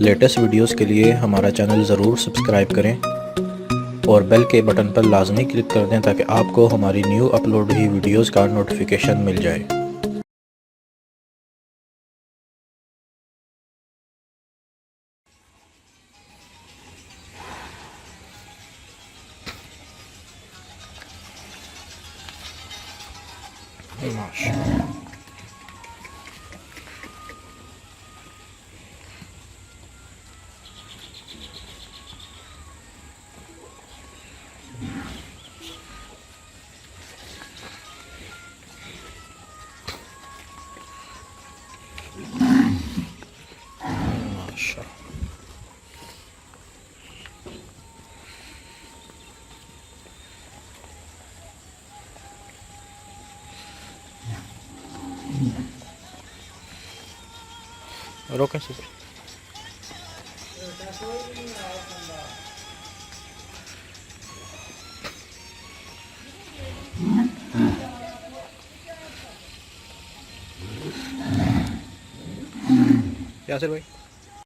Latest videos के लिए हमारा चैनल ज़रूर सब्सक्राइब करें और बेल के बटन पर लाजमी क्लिक कर दें ताकि आपको हमारी न्यू अपलोड हुई वीडियोस का नोटिफिकेशन मिल जाए। माशाअल्लाह। माशाअल्लाह। रोकें से यासिर भाई।